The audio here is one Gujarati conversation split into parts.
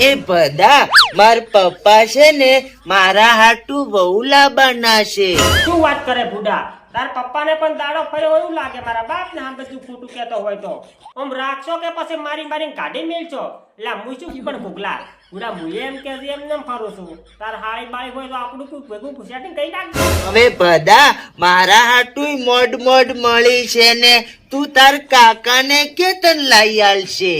એ બધા માર પપ્પા છે ને મારા હાટુ બહુ લાવવાના છે. શું વાત કરે બુડા? તાર પપ્પાને પણ દાડો ફર્યો એવું લાગે. મારા બાપ ને આમ બધું ખોટું કહેતો હોય તો આમ રાખશો કે પછી મારીને કાઢી મેલશો? એટલે હું શું પણ ભૂગલા બુડા હું એમ કે એમ ને ફરું છું. તાર હાળી બાળી હોય તો આપણું કોઈ ભેગું પૂછ્યા કઈ નાખજો. હવે બધા મારા હાટુ મોડ મળી છે ને તું તાર કાકાને કે તન લઈ આલશે.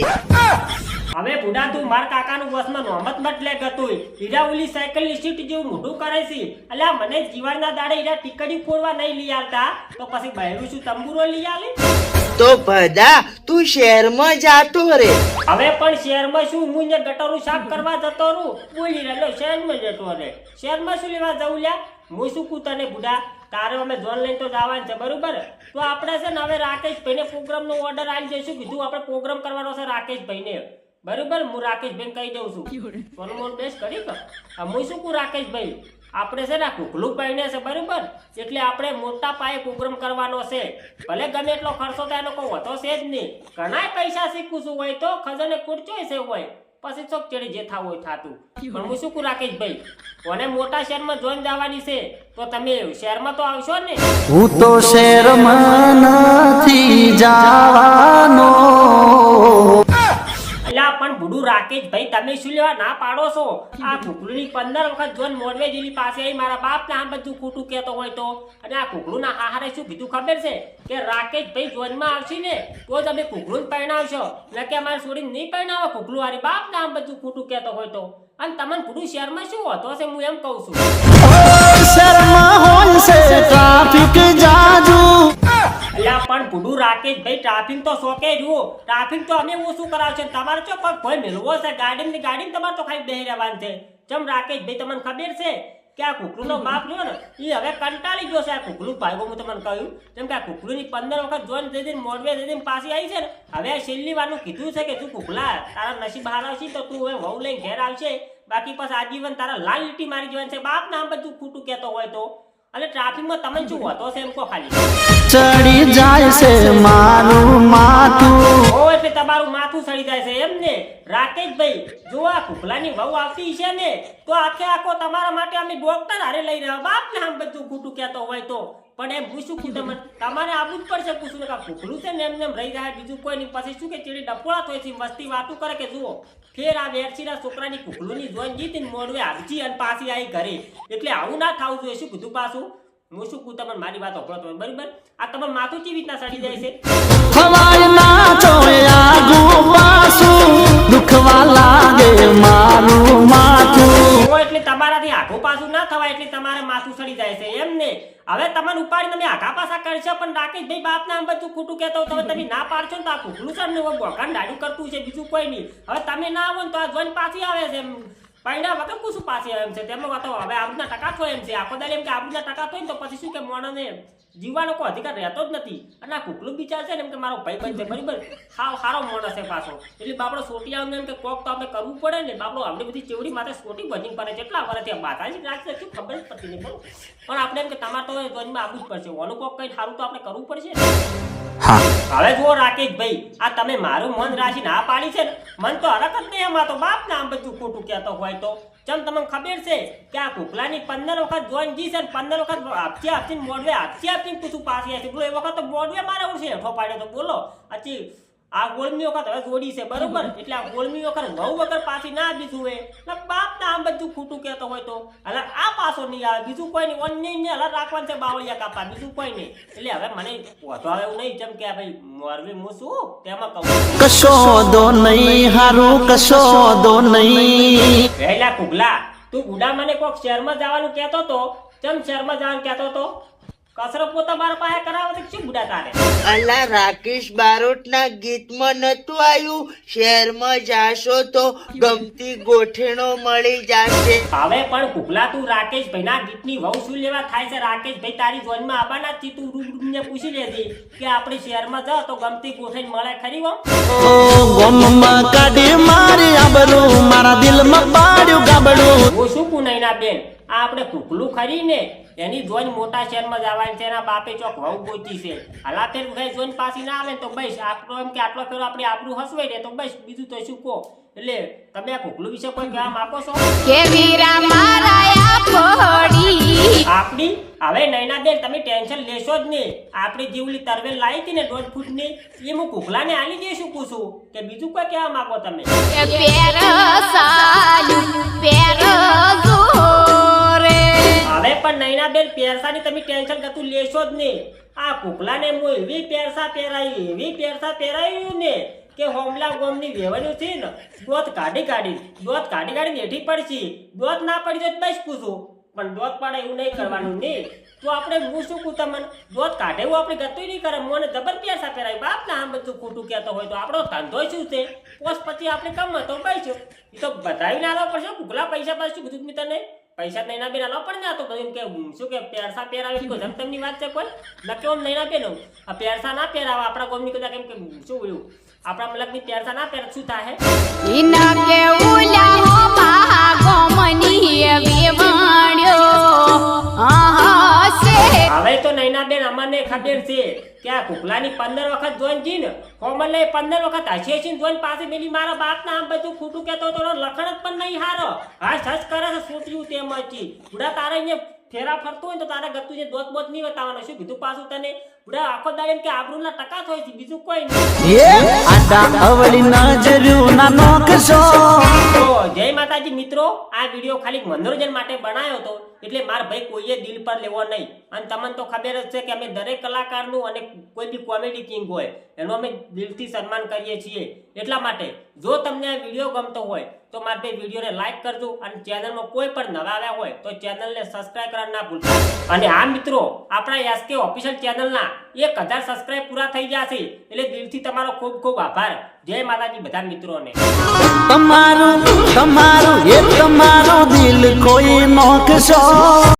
હવે બુડા તું માર કાકાનું બસમાં નોમત બદલે ગતું હીરા ઓલી સાયકલ ની સીટ જેવું મોઢું કરે છે. અલ્યા મને જીવનના દાડે હીરા ટીકડી ફોડવા નહીં લઈ આવતા તો પછી બહેરું શું તંબુરો લઈ આલે? તો બધા તું શહેરમાં જાતો રે. હવે પણ શહેરમાં શું હું ને ગટરું સાફ કરવા જતો રહું બોલી રહ્યો શહેરમાં જતો રે. શહેરમાં શું લેવા જવું લ્યા? હું શું કહું તને બુડા તારે અમે જોન લઈને તો જવાનું છે બરોબર. તો આપણે છે ને હવે રાકેશભાઈને પ્રોગ્રામનો ઓર્ડર આવી જઈશું. કીધું આપણે પ્રોગ્રામ કરવાનો છે રાકેશભાઈને બરોબર. હું રાકેશભાઈ કહી દઉં છું સોનમોન બેસ કરી કે હું શું કહું રાકેશભાઈ આપણે છે ને કુકલું પહેણે છે બરોબર. એટલે આપણે મોટા પાયે પ્રોગ્રામ કરવાનો છે. ભલે ગમે એટલો ખર્ચો થાય એનો કોઈ વધો છે જ નહીં. ઘણા પૈસા શીખું છું હોય તો ખજાને કુરચોય છે હોય પછી ચોક ચડી જે થાવું હોય થાતું. પણ હું શું કહું રાકેશભાઈ કોને મોટા શહેરમાં જોઈન જવાની છે તો તમે શહેરમાં તો આવશો ને? હું તો શહેરમાં નથી જવાનો. અલ્યા પણ બુડું રાકેશભાઈ તમે શું લેવા ના પાડો છો? આ કુકલુની 15 વખત જોન મોરવે જેની પાસે આવી મારા બાપને આમ બધું ખોટું કહેતો હોય તો. અને આ કુકલુના હાહારે શું કીધું ખબર છે કે રાકેશભાઈ જોનમાં આવશે ને તો જ અમે કુકલું પરણાવશો ને કે અમારે છોડીને નહીં પરણાવો કુકલું વાળી બાપને આમ બધું ખોટું કહેતો હોય તો. અને તમને બુડું શહેરમાં શું હોતો છે હું એમ કહું છું. શહેરમાં હોય છે ટ્રાફિક જાજુ. અલ્યા પણ બુડું રાકેશભાઈ ટ્રાફિક તો શોકે જુઓ. ટ્રાફિક તો અમે ઓછું કરાવશે તમારે ચો પગ ભય મેળવો છે ગાડી તમારે તો ખાલી બેહી રહેવાનું છે. જેમ રાકેશભાઈ તમને ખબર છે કે આ કુકલુનો બાપ રહ્યો ને એ હવે કંટાળી ગયો છે. આ કુકલું ભાઈઓ હું તમને કહ્યું જેમ કે આ કુકલુની 15 વખત જોઈન જઈ જઈને મોડવે જઈ જઈને પાછી આવી છે ને હવે આ છેલ્લી વારનું કીધું છે કે તું કુકલા તારા નસીબ હાર આવશે તો તું હવે વહુ લઈને ઘેર આવશે. બાકી પછી આજીવન તારા લાલ લીટી મારી જવાનું છે. બાપ નામ બધું ખોટું કહેતો હોય તો. અને ટ્રાફિકમાં તમે શું હોતો છે એમ કહો ખાલી. ચડી જાય છે મારું માથું. ઓ એટલે તમારું માથું સડી જાય છે એમ ને? રાકેશભાઈ જો આ કુકલાની વહુ આવતી છે ને તો આખે આખો તમારા માટે અમે ડોક્ટર હારે લઈ રહ્યા. બાપ ને આમ બધું ખોટું કહેતો હોય તો. પણ એમ પૂછું કે તમારે આવવું જ પડશે પૂછું કે કુકલું છે ને એમને રહી જાય બીજું કોઈ નહીં. પછી શું કે ચીડી ડફોળા થાય છે મસ્તી વાતું કરે કે જુઓ ફેર આ વેરસીના છોકરાની કુકલુની જોઈને જીતી મોડવે આવજી અને પાછી આવી ઘરે. એટલે આવું ના થવું જોઈએ. શું કીધું પાછું હું શું કહું તમને મારી વાત હોભળો તમે બરાબર. આ તમારું માથું કેવી રીતના સડી જાય છે? હવાય ના ચોયા પાછું દુખવા લાગે મારું માથું. એટલે તમારાથી આઘું પાછું ના થવાય એટલે તમારે માથું સડી જાય છે એમ ને? હવે તમને ઉપાડી તમે આઘા પાછા કરશો પણ રાકેશભાઈ બાપ ના બધું ખોટું કહેતો તો તમે ના પાડશો ને તો આ કુકલું છે ને બોકાન દાડું કરતું છે બીજું કોઈ નહીં. હવે તમે ના આવો ને તો આ જોઈને પાછી આવે છે એમ પૈડા વગર કુશું પાછી આવે એમ છે. તેમાં વાતો હવે આબરૂના ટકા થાય એમ છે. આખો દાડે એમ કે આબરૂના ટકા થાય ને તો પછી શું કે મોણને જીવવાનો કોઈ અધિકાર રહેતો જ નથી. અને આ કુકલું બિચાર છે ને એમ કે મારો ભાઈ બંધ છે બરાબર સારો માણસ છે પાછો. એટલે બાપડો સોટી આવે એમ કે કોક તો આપણે કરવું પડે ને. બાપડો આપણી બધી ચેવડી માથે સોટી ભજીંગ પડે કેટલા વર્ષથી બાધાજી રાખશે શું ખબર જ પડતી નહીં બરોબર. પણ આપણે એમ કે તમારે તો જોઈનમાં આવવું જ પડશે. ઓનું કોક કઈ સારું તો આપણે કરવું પડશે. હવે જુઓ રાકેશભાઈ આ તમે મારું મન રાખીને આ પાડી છે ને મન તો હરકત નહીં. એમાં તો બાપ ને આમ બધું ખોટું કહેતો હોય તો. જેમ તમને ખબર છે કે આ કુકલાની 15 વખત જોઈન જી છે 15 વખત આપતી મોડવે આપતી પૂછું પાછી આવી બોલો. એ વખત તો મોડવે મારે ઉડશે હેઠો પાડ્યો તો બોલો. પછી આ ગોળમી વખત હવે જોડી છે બરોબર. એટલે આ ગોળમી વખત વહુ વગર પાછી ના બીજું હોય બાપ ને આમ બધું ખોટું કહેતો હોય તો. એટલે આ પાછો નહીં આવે બીજું કોઈ નહીં. ઓનને હલા રાખવાનું છે બાવળિયા કાપા બીજું કોઈ નહીં. એટલે હવે મને વધો આવે એવું નહીં જેમ કે ભાઈ મોરવી હું શું તેમાં કહું કશો દો નહીં હારું કશો દો નહીં. પહેલા કુગલા તું બુડા મને કોક શહેરમાં જવાનું કહેતો તો કેમ શહેરમાં જવાનું કહેતો તો? કસરત પોતા મારા પાસે કરાવો તો શું બુડા તારે? અલા રાકેશ બારોટના ગીતમાં નતું આવ્યું શહેરમાં જાશો તો ગમતી ગોઠેણો મળી જશે. હવે પણ કુકલા તું રાકેશભાઈના ગીતની વહુ શું લેવા થાય છે? રાકેશભાઈ તારી જોનમાં આવવાના જ તું રૂબરૂને પૂછી લેજે કે આપણે શહેરમાં જાવ તો ગમતી ગોઠેણ મળે ખરી? ગોમમાં કાઢી મારી આબરૂ મારા દિલમાં પાડ્યું ગાબડું. હું શું કુનાઈના બેન આ આપણે કુકલું ખરી ને એની જોઈન મોટા શહેરમાં જવાની છે, એના બાપે ચોક વહુ ગોતી છે. હલાતે ભાઈ જોઈન પાછી ના આવે ને તો બસ આપણો એમ કે આટલો ફેરો આપણી આબરૂ હસવાઈ ને તો બસ બીજું તો શું કહો. એટલે તમે આ કુકલું વિશે કોઈ કહેવા માંગો છો? આપણી હવે નૈનાબેન તમે ટેન્શન લેશો જ નહીં. આપણી જીવલી તરવેલ લાવી હતી ને 1.5 ફૂટની એ હું કુકલાને આલી દઈશું પૂછું કે બીજું કોઈ કહેવા માંગો તમે? હવે પણ નૈનાબેન પેરસાની તમે ટેન્શન કતું લેશો જ નહીં. આ કુકલાને હું એવી પેરસા પહેરાયું ને કે હોમલા ગોમની વેવાનું છે ને દોત કાઢી હેઠી પડશે. દોત ના પડી તો બસ પૂછું, પણ દોત પડે એવું નહીં કરવાનું નહીં. તો આપણે હું શું કહું તમને, દોત કાઢે એવું આપણે ગતું નહીં કરે. મને જબર પેરસા પહેરાય બાપ ના આમ બધું ખોટું કહેતો હોય તો આપણો ધંધો શું છે? પોસ પછી આપણે કમ તો બસ એ તો બધાવી ના આવવા પડશે. કુકલા પૈસા પાસે શું કીધું મેં તને? પૈસા નૈનાબેન આલો પણ ના તો બધું કે શું કે પેરસા પહેરાવે કોઈ જમતમની વાત છે કોઈ નક્કી? ઓમ નૈનાબેન આ પેરસા ના પહેરાવા આપણા ગોમની કદાચ કેમ કે શું બોલ્યું આપણા મલકની પેરસા ના પહેર શું થાય? હવે તો નૈનાબેન અમને ખબર છે કે આ કુકલાની 15 વખત જોઈન જી ને કોમલ 15 વખત હશે છે જોઈન પાસે મેલી મારા બાપના આમ બધું ખોટું કહેતો તો લખણ જ પણ નહીં હારો. હા સચ કરે છે છૂટ્યું તેમથી બુડા તારે અહીંયા ફેરા ફરતો હોય તો તારે ગતું છે દોત બોત નહીં બતાવવાનો. શું કીધું પાછું તને? બુડા આખો દાડે એમ કે આબરૂના ટકા થાય છે બીજું કોઈ નહીં. અવળી નજર્યું ના નોકશો. તો જય માતાજી મિત્રો, આ વિડીયો ખાલી મનોરંજન માટે બનાવ્યો હતો એટલે મારા ભાઈ કોઈએ દિલ પર લેવો નહીં. અને તમને તો ખબર જ છે કે અમે દરેક કલાકારનું અને કોઈ બી કોમેડી કિંગ હોય એનું અમે દિલથી સન્માન કરીએ છીએ. એટલા માટે જો તમને આ વિડીયો ગમતો હોય તો મારા ભાઈ વિડીયોને લાઈક કરજો અને ચેનલમાં કોઈ પણ નવા આવ્યા હોય તો ચેનલને સબસ્ક્રાઇબ કરવા ના ભૂલતા. અને આ મિત્રો આપણા SK ઓફિશિયલ ચેનલના 1000 સબસ્ક્રાઇબ પૂરા થઈ ગયા છે એટલે દિલથી તમારો ખૂબ ખૂબ આભાર. જય માતાજી બધા મિત્રોને. તમારું દિલ કોઈ નોકશો.